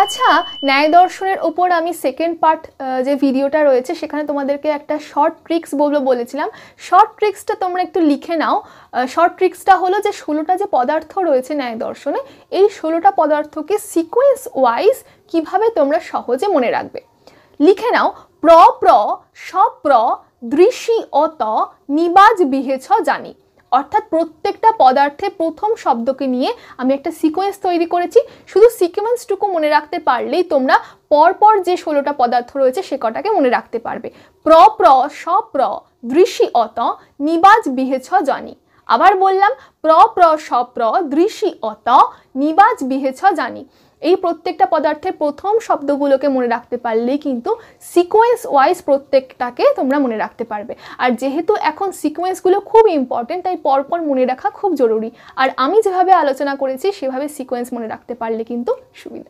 আচ্ছা, ন্যায় দর্শনের উপর আমি সেকেন্ড পার্ট যে ভিডিওটা রয়েছে সেখানে তোমাদেরকে একটা শর্ট ট্রিক্স বলেছিলাম। শর্ট ট্রিক্সটা তোমরা একটু লিখে নাও। শর্ট ট্রিক্সটা হলো যে 16টা যে পদার্থ রয়েছে ন্যায় দর্শনে, এই 16টা পদার্থকে সিকোয়েন্স ওয়াইজ কিভাবে তোমরা সহজে মনে রাখবে। লিখে নাও, প্র প্র সপ্র দৃশি অত নিবাজ বিহেছ জানি। অর্থাৎ প্রত্যেকটা পদার্থে প্রথম শব্দকে নিয়ে আমি একটা সিকোয়েন্স তৈরি করেছি। শুধু সিকোয়েন্সটুকু মনে রাখতে পারলেই তোমরা পরপর যে 16টা পদার্থ রয়েছে সে কটাকে মনে রাখতে পারবে। প্র প্র সপ্র দৃশি অত নিবাজ বিহেছ জানি। আবার বললাম, প্র প্র সপ্র দৃশি অত নিবাজ বিহেছ জানি। এই প্রত্যেকটা পদার্থের প্রথম শব্দগুলোকে মনে রাখতে পারলেই কিন্তু সিকোয়েন্স ওয়াইজ প্রত্যেকটাকে তোমরা মনে রাখতে পারবে। আর যেহেতু এখন সিকোয়েন্সগুলো খুব ইম্পর্টেন্ট, তাই পরপর মনে রাখা খুব জরুরি। আর আমি যেভাবে আলোচনা করেছি সেভাবে সিকোয়েন্স মনে রাখতে পারলে কিন্তু সুবিধা।